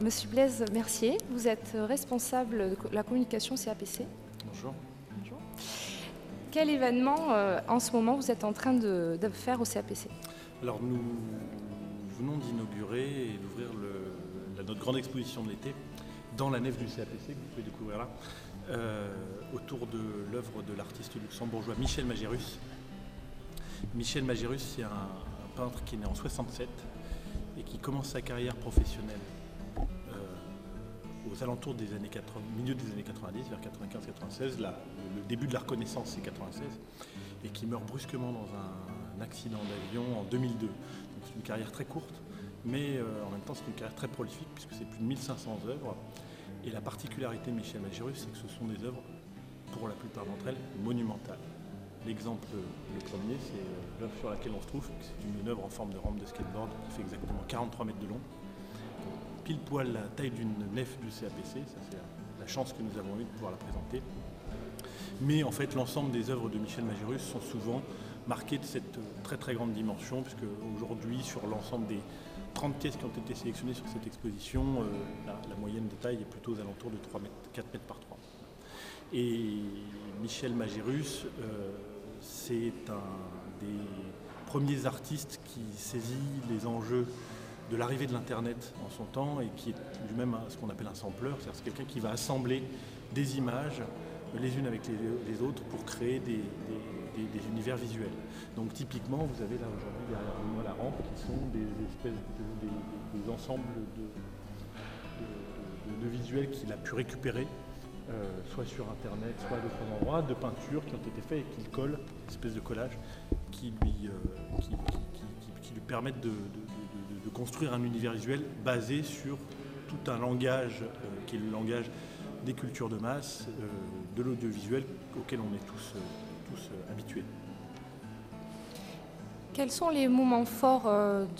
Monsieur Blaise Mercier, vous êtes responsable de la communication CAPC. Bonjour. Bonjour. Quel événement en ce moment vous êtes en train de faire au CAPC? Alors nous venons d'inaugurer et d'ouvrir notre grande exposition de l'été dans la nef du CAPC, que vous pouvez découvrir là, autour de l'œuvre de l'artiste luxembourgeois Michel Magérus. Michel Magérus, c'est un peintre qui est né en 67 et qui commence sa carrière professionnelle aux alentours des années 80, milieu des années 90, vers 95-96, le début de la Reconnaissance c'est 96, et qui meurt brusquement dans un accident d'avion en 2002. Donc c'est une carrière très courte, mais en même temps c'est une carrière très prolifique puisque c'est plus de 1500 œuvres. Et la particularité de Michel Magérus, c'est que ce sont des œuvres, pour la plupart d'entre elles, monumentales. L'exemple, le premier, c'est l'œuvre sur laquelle on se trouve. C'est une œuvre en forme de rampe de skateboard qui fait exactement 43 mètres de long. Pile poil la taille d'une nef du CAPC, ça c'est la chance que nous avons eue de pouvoir la présenter. Mais en fait, l'ensemble des œuvres de Michel Magérus sont souvent marquées de cette très très grande dimension, puisque aujourd'hui, sur l'ensemble des 30 pièces qui ont été sélectionnées sur cette exposition, la moyenne de taille est plutôt aux alentours de 4 mètres par 3. Et Michel Magérus, c'est un des premiers artistes qui saisit les enjeux de l'arrivée de l'Internet en son temps et qui est lui-même ce qu'on appelle un sampleur, c'est-à-dire c'est quelqu'un qui va assembler des images les unes avec les autres pour créer des univers visuels. Donc typiquement, vous avez là aujourd'hui derrière moi la rampe qui sont des espèces des ensembles de visuels qu'il a pu récupérer soit sur Internet, soit à d'autres endroits, de peintures qui ont été faites et qu'il colle, une espèce de collage qui lui permettent de construire un univers visuel basé sur tout un langage qui est le langage des cultures de masse, de l'audiovisuel auquel on est tous habitués. Quels sont les moments forts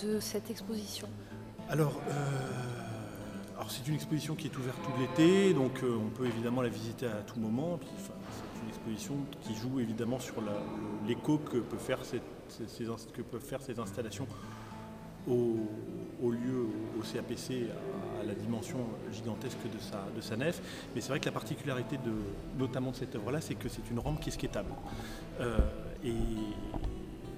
de cette exposition? Alors c'est une exposition qui est ouverte tout l'été, donc on peut évidemment la visiter à tout moment. Puis, c'est une exposition qui joue évidemment sur l'écho que peuvent faire ces installations au lieu, au CAPC, à la dimension gigantesque de sa nef. Mais c'est vrai que la particularité notamment de cette œuvre-là, c'est que c'est une rampe qui est skatable. Et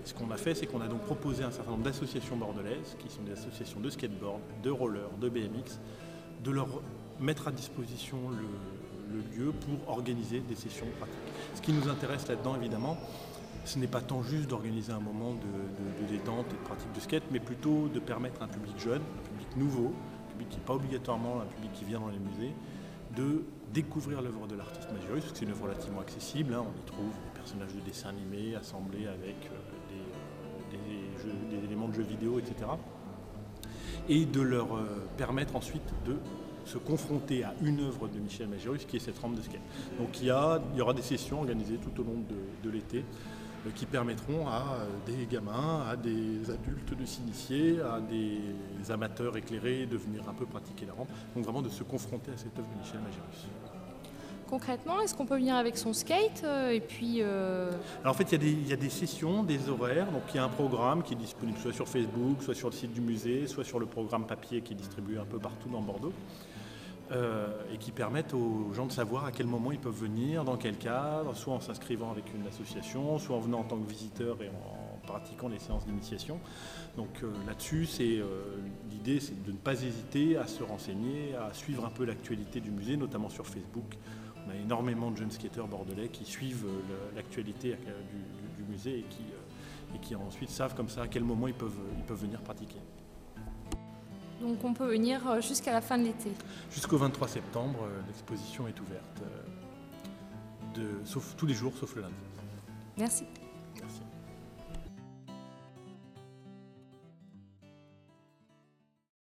ce qu'on a fait, c'est qu'on a donc proposé un certain nombre d'associations bordelaises, qui sont des associations de skateboard, de roller, de BMX, de leur mettre à disposition le lieu pour organiser des sessions pratiques. Ce qui nous intéresse là-dedans, évidemment, ce n'est pas tant juste d'organiser un moment de détente et de pratique de skate, mais plutôt de permettre à un public jeune, un public nouveau, un public qui n'est pas obligatoirement un public qui vient dans les musées, de découvrir l'œuvre de l'artiste Magérus, parce que c'est une œuvre relativement accessible. On y trouve des personnages de dessins animés assemblés avec des éléments de jeux vidéo, etc. Et de leur permettre ensuite de se confronter à une œuvre de Michel Magérus qui est cette rampe de skate. Donc il y aura des sessions organisées tout au long de l'été qui permettront à des gamins, à des adultes de s'initier, à des amateurs éclairés de venir un peu pratiquer la rampe. Donc vraiment de se confronter à cette œuvre de Michel Magérus. Concrètement, est-ce qu'on peut venir avec son skate et puis Alors en fait, il y a des sessions, des horaires. Donc il y a un programme qui est disponible soit sur Facebook, soit sur le site du musée, soit sur le programme papier qui est distribué un peu partout dans Bordeaux. Et qui permettent aux gens de savoir à quel moment ils peuvent venir, dans quel cadre, soit en s'inscrivant avec une association, soit en venant en tant que visiteur et en pratiquant les séances d'initiation. Donc là-dessus, l'idée c'est de ne pas hésiter à se renseigner, à suivre un peu l'actualité du musée, notamment sur Facebook. On a énormément de jeunes skateurs bordelais qui suivent l'actualité du musée et qui ensuite savent comme ça à quel moment ils peuvent venir pratiquer. Donc on peut venir jusqu'à la fin de l'été. Jusqu'au 23 septembre, l'exposition est ouverte, sauf tous les jours, sauf le lundi. Merci. Merci.